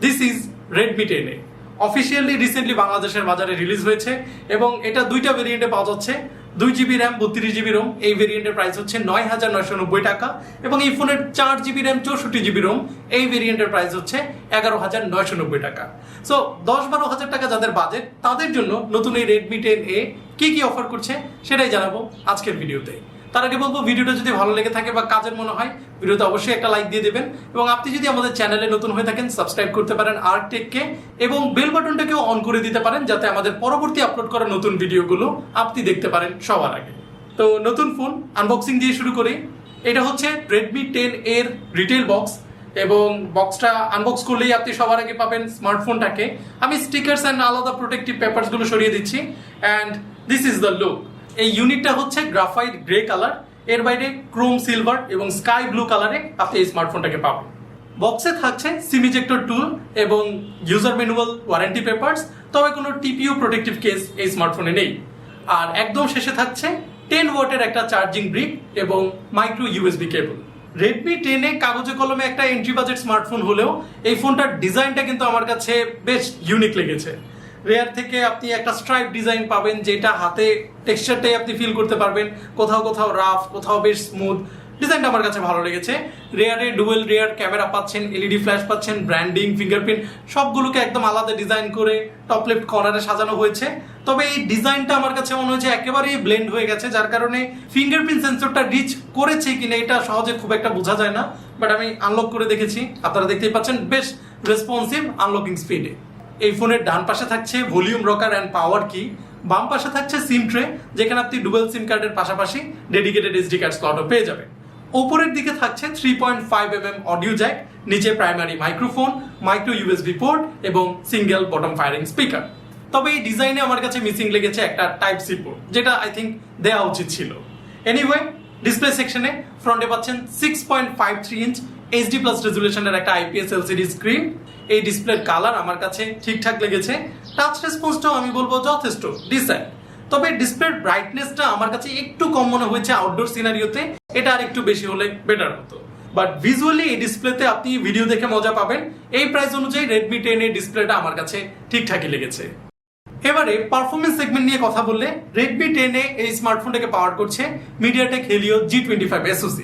This is Redmi 10A। Officially recently বাংলাদেশের বাজারে release হয়েছে এবং এটা দুইটা ভেরিয়েন্টে পাওয়া যাচ্ছে। 2GB র্যাম 32GB রোম, এই ভেরিয়েন্টের প্রাইস হচ্ছে 9,990 টাকা এবং এই ফোনের 4GB র্যাম 64GB রোম, এই ভেরিয়েন্টের প্রাইস হচ্ছে 11,990 টাকা। সো 10-12 হাজার টাকা যাদের বাজেট তাদের জন্য নতুন এই Redmi 10A কি কি অফার করছে সেটাই জানাবো আজকের ভিডিওতে। তার আগে বলবো, ভিডিওটা যদি ভালো লেগে থাকে বা কাজের মনে হয় ভিডিওতে অবশ্যই একটা লাইক দিয়ে দেবেন এবং আপনি যদি আমাদের চ্যানেলে নতুন হয়ে থাকেন সাবস্ক্রাইব করতে পারেন আর্কটেককে এবং বেল বাটনটাকেও অন করে দিতে পারেন যাতে আমাদের পরবর্তী আপলোড করা নতুন ভিডিওগুলো আপনি দেখতে পারেন সবার আগে। তো নতুন ফোন আনবক্সিং দিয়ে শুরু করি। এটা হচ্ছে Redmi 10A এর রিটেল বক্স এবং বক্সটা আনবক্স করলেই আপনি সবার আগে পাবেন স্মার্টফোনটাকে। আমি স্টিকার্স অ্যান্ড আলাদা প্রোটেক্টিভ পেপারসগুলো সরিয়ে দিচ্ছি and this is the look. এই ইউনিটটা হচ্ছে গ্রাফাইট গ্রে কালার, এর বাইরে ক্রোম সিলভার এবং স্কাই ব্লু কালারে আপনি এই স্মার্টফোনটাকে পাবেন। বক্সে থাকছে সিম ইজেক্টর টুল এবং ইউজার ম্যানুয়াল, ওয়ারেন্টি পেপারস, তবে কোনো টিপিও প্রোটেক্টিভ কেস এই স্মার্টফোনে নেই। আর একদম শেষে থাকছে 10 ওয়াটের একটা চার্জিং ব্রিক এবং মাইক্রো ইউএসবি কেবল। Redmi 10A কাগজে কলমে একটা এন্ট্রি বাজেট স্মার্টফোন হলেও এই ফোনটার ডিজাইনটা কিন্তু আমার কাছে বেশ ইউনিক লেগেছে। রেয়ার থেকে আপনি একটা স্ট্রাইপ ডিজাইন পাবেন যেটা হাতে টেক্সচারটাই আপনি ফিল করতে পারবেন, কোথাও কোথাও রাফ, কোথাও বেশ স্মুথ। ডিজাইনটা আমার কাছে ভালো লেগেছে। রেয়ারে ডুয়েল রেয়ার ক্যামেরা পাচ্ছেন, এলইডি ফ্ল্যাশ পাচ্ছেন, ব্র্যান্ডিং, ফিঙ্গারপ্রিন্ট সবগুলোকে একদম আলাদা ডিজাইন করে টপ লেফট কর্নারে সাজানো হয়েছে। তবে এই ডিজাইনটা আমার কাছে মনে হচ্ছে একেবারেই ব্লেন্ড হয়ে গেছে, যার কারণে ফিঙ্গারপ্রিন্ট সেন্সরটা রিচ করেছে কিনা এটা সহজে খুব একটা বোঝা যায় না। বাট আমি আনলক করে দেখেছি, আপনারা দেখতেই পাচ্ছেন বেশ রেসপন্সিভ আনলকিং স্পিডে। এই ফোনের ডান পাশে থাকছে ভলিউম রকার অ্যান্ড পাওয়ার কি, বাম পাশে থাকছে সিম ট্রে যেখানে আপনি ডুয়েল সিম কার্ডের পাশাপাশি ডেডিকেটেড এসডি কার্ড স্লটও পেয়ে যাবেন। ওপরের দিকে থাকছে 3.5mm অডিও জ্যাক, নিচে primary microphone, micro USB port এবং সিঙ্গেল বটম ফায়ারিং স্পিকার। তবে এই ডিজাইনে আমার কাছে মিসিং লেগেছে একটা টাইপ সি পোর্ট, যেটা আই থিঙ্ক দেওয়া উচিত ছিল। এনিওয়ে, ডিসপ্লে সেকশনে ফ্রন্টে পাচ্ছেন 6.53 ইঞ্চ এইচডি প্লাস রেজুলেশনের একটা আইপিএস এলসিডি স্ক্রিন। এই ডিসপ্লের কালার আমার কাছে ঠিকঠাক লেগেছে। টাচ রেসপন্সটাও আমি বলবো যথেষ্ট ডিসেন্ট। তবে ডিসপ্লের ব্রাইটনেসটা আমার কাছে একটু কম মনে হয়েছে আউটডোর সিনারিওতে, এটা আর একটু বেশি হলে বেটার হতো। বাট ভিজুয়ালি এই ডিসপ্লেতে আপনি ভিডিও দেখে মজা পাবেন। এই প্রাইস অনুযায়ী Redmi 10A ডিসপ্লেটা আমার কাছে ঠিকঠাকই লেগেছে। এবারে পারফরমেন্স সেগমেন্ট নিয়ে কথা বললে, Redmi 10A এই স্মার্টফোনটাকে পাওয়ার করছে মিডিয়াটেক হেলিও G25 SoC,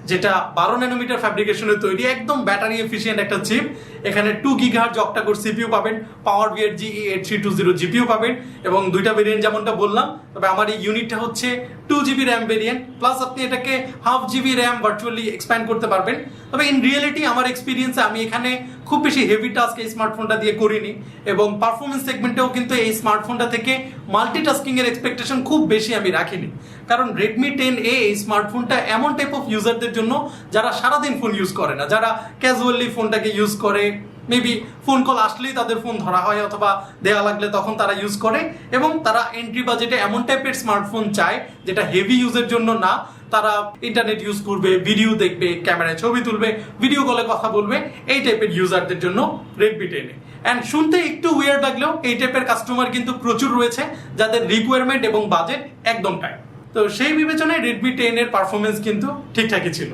যেটা 12 ন্যানোমিটার ফ্যাব্রিকেশনে তৈরি, একদম ব্যাটারি এফিশিয়েন্ট একটা চিপ। এখানে 2 GHz অক্টা-কোর সিপিইউ পাবেন, পাওয়ার ভিএট GE8320 জিপিইউ পাবেন এবং দুইটা ভেরিয়েন্ট যেমনটা বললাম। তবে আমার এই ইউনিটটা হচ্ছে 2GB র্যাম ভেরিয়েন্ট, প্লাস আপনি এটাকে 1/2 GB র্যাম ভার্চুয়ালি এক্সপ্যান্ড করতে পারবেন। তবে ইন রিয়েলিটি আমার এক্সপিরিয়েন্সে আমি এখানে খুব বেশি হেভি টাস্ক এই স্মার্টফোনটা দিয়ে করিনি এবং পারফরমেন্স সেগমেন্টেও কিন্তু এই স্মার্টফোনটা থেকে মাল্টিটাস্কিং এর এক্সপেকটেশন খুব বেশি আমি রাখিনি। কারণ Redmi 10A এই স্মার্টফোনটা এমন টাইপ অফ ইউজারদের জন্য যারা সারাদিন ফোন ইউজ করে না, যারা ক্যাজুয়ালি ফোনটাকে ইউজ করে, মেবি ফোন কল আসলেই তাদের ফোন ধরা হয় অথবা দেয়া লাগলে তখন তারা ইউজ করে, এবং তারা এন্ট্রি বাজেটে এমন টাইপের স্মার্টফোন চায় যেটা হেভি ইউজের জন্য না, তারা ইন্টারনেট ইউজ করবে, ভিডিও দেখবে, ক্যামেরায় ছবি তুলবে, ভিডিও কলে কথা বলবে, এই টাইপের ইউজারদের জন্য Redmi 10A। অ্যান্ড শুনতে একটু উইয়ার্ড লাগলেও এই টাইপের কাস্টমার কিন্তু প্রচুর রয়েছে যাদের রিকোয়ারমেন্ট এবং বাজেট একদম টাইট। তো সেই বিবেচনায় Redmi 10 এর পারফরমেন্স কিন্তু ঠিকঠাকই ছিল।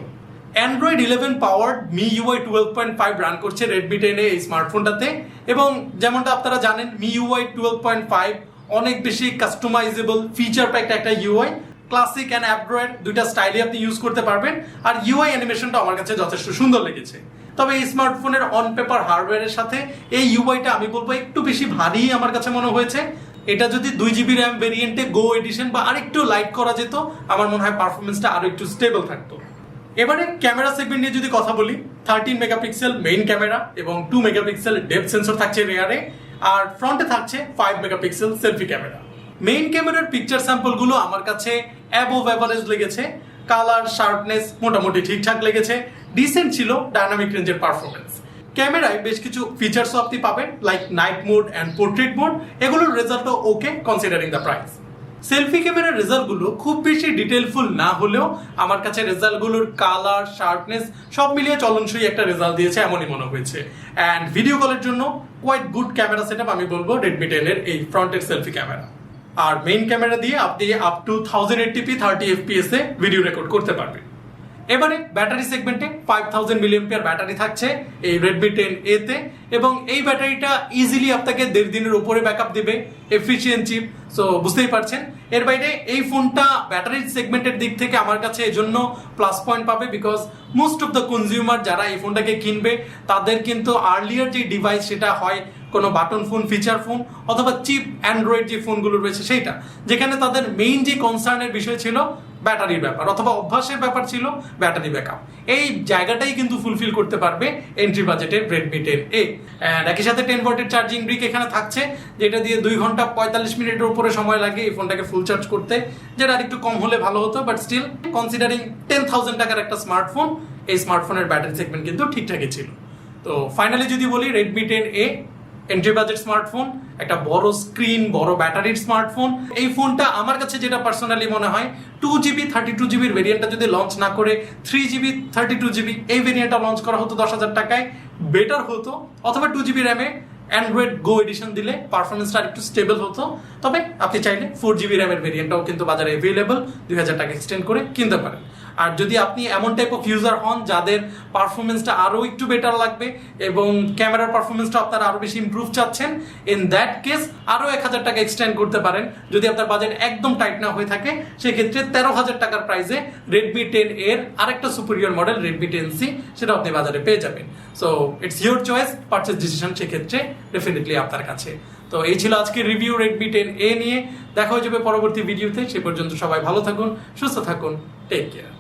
Android 11 পাওয়ার্ড MIUI 12.5 রান করছে Redmi 10A এই স্মার্টফোনটাতে এবং যেমনটা আপনারা জানেন MIUI 12.5 অনেক বেশি কাস্টমাইজেবল ফিচার প্যাকড একটা ইউআই। ক্লাসিক অ্যান্ড অ্যান্ড্রয়েড দুইটা স্টাইলে আপনি ইউজ করতে পারবেন আর ইউআই অ্যানিমেশনটা আমার কাছে যথেষ্ট সুন্দর লেগেছে। তবে এই স্মার্টফোনের অন পেপার হার্ডওয়্যারের সাথে এই ইউআইটা আমি বলবো একটু বেশি ভারী আমার কাছে মনে হয়েছে। এটা যদি 2GB র্যাম ভেরিয়েন্টে গো এডিশন বা আরেকটু লাইট করা যেত, আমার মনে হয় পারফরমেন্সটা আরো একটু স্টেবল থাকতো। এবারে ক্যামেরা সেগমেন্ট নিয়ে যদি কথা বলি, 13 মেগাপিক্সেল মেইন ক্যামেরা এবং 2 মেগাপিক্সেল ডেপথ সেন্সর থাকছে রেয়ারে, আর ফ্রন্টে থাকছে 5 মেগাপিক্সেল সেলফি ক্যামেরা। মেইন ক্যামেরার পিকচার স্যাম্পলগুলো আমার কাছে অ্যাবোভ অ্যাভারেজ লেগেছে। কালার শার্পনেস মোটামুটি ঠিকঠাক লেগেছে, ডিসেন্ট ছিল ডায়নামিক রেঞ্জের পারফরমেন্স। ক্যামেরায় বেশ কিছু ফিচার্সও আপনি পাবেন like night mode and portrait mode, এগুলোর রেজাল্টও ওকে কনসিডারিং দ্য প্রাইস। সেলফি ক্যামেরার রেজাল্টগুলো খুব বেশি ডিটেলফুল না হলেও আমার কাছে রেজাল্টগুলোর কালার শার্পনেস সব মিলিয়ে চলনসই একটা রেজাল্ট দিয়েছে এমনই মনে হয়েছে। অ্যান্ড ভিডিও কলের জন্য কোয়াইট গুড ক্যামেরা সেটআপ আমি বলবো Redmi 10 এর এই ফ্রন্টের সেলফি ক্যামেরা। আর মেইন ক্যামেরা দিয়ে আপনি up to 1080p 30 fps A video record করতে পারবেন। এবারে ব্যাটারি সেগমেন্টে 5000 মিলিঅ্যাম্পিয়ার ব্যাটারি থাকছে এই Redmi 10A তে, এবং এই ব্যাটারিটা ইজিলি আপনাকে 1.5 দিনের উপরে ব্যাকআপ দিবে, এফিশিয়েন্ট চিপ। সো বুঝতেই পারছেন, এর বাইরে এই ফোনটা ব্যাটারি সেগমেন্টের দিক থেকে আমার কাছে এজন্য প্লাস পয়েন্ট পাবে, because most of the consumer যারা এই ফোনটাকে কিনবে তাদের কিন্তু আর্লিয়ার যে ডিভাইস সেটা হয় কোনো বাটন ফোন, ফিচার ফোন, অথবা চিপ অ্যান্ড্রয়েড যে ফোনগুলো রয়েছে সেইটা, যেখানে তাদের মেইন যে কনসার্নের বিষয় ছিল ব্যাটারির ব্যাপার, অথবা অভ্যাসের ব্যাপার ছিল ব্যাটারি ব্যাকআপ। এই জায়গাটাই কিন্তু ফুলফিল করতে পারবে এন্ট্রি বাজেটের Redmi 10A। একই সাথে 10 ওয়াটের চার্জিং ব্রিক এখানে থাকছে, যেটা দিয়ে 2 ঘন্টা 45 মিনিটের উপরে সময় লাগে এই ফোনটাকে ফুল চার্জ করতে, যেটা আর একটু কম হলে ভালো হতো, বাট স্টিল কনসিডারিং 10,000 টাকার একটা স্মার্টফোন, এই স্মার্টফোনের ব্যাটারি সেগমেন্ট কিন্তু ঠিকঠাকই ছিল। তো ফাইনালি যদি বলি, Redmi 10A entry budget smartphone, একটা বড় স্ক্রিন, বড় ব্যাটারির স্মার্টফোন। এই ফোনটা আমার কাছে যেটা পার্সোনালি মনে হয়, 2GB 32GB ভেরিয়েন্টটা যদি লঞ্চ না করে 3GB 32GB এই ভেরিয়েন্টটা লঞ্চ করা হতো 10,000 টাকায়, বেটার হতো। অথবা 2GB র্যামে অ্যান্ড্রয়েড গো এডিশন দিলে পারফরমেন্সটা একটু স্টেবল হতো। তবে আপনি চাইলে 4GB র্যামের ভেরিয়েন্টটাও কিন্তু বাজারে অ্যাভেলেবল, 2000 টাকা এক্সটেন্ড করে কিনতে পারেন। আর যদি আপনি এমন টাইপ অফ ইউজার হন যাদের পারফরমেন্সটা আরও একটু বেটার লাগবে এবং ক্যামেরার পারফরমেন্সটা আপনারা আরও বেশি ইমপ্রুভ চাচ্ছেন, ইন দ্যাট কেস আরও 1000 টাকা এক্সটেন্ড করতে পারেন। যদি আপনার বাজেট একদম টাইট না হয়ে থাকে, সেক্ষেত্রে 13,000 টাকার প্রাইসে Redmi 10A এর আরেকটা সুপিরিয়র মডেল Redmi 10C সেটা আপনি বাজারে পেয়ে যাবেন। So it's your choice, purchase decision সেক্ষেত্রে ডেফিনেটলি আপনার কাছে। তো এই ছিল আজকের রিভিউ Redmi 10A নিয়ে। দেখা হয়ে যাবে পরবর্তী ভিডিওতে। সে পর্যন্ত সবাই ভালো থাকুন, সুস্থ থাকুন, টেক কেয়ার।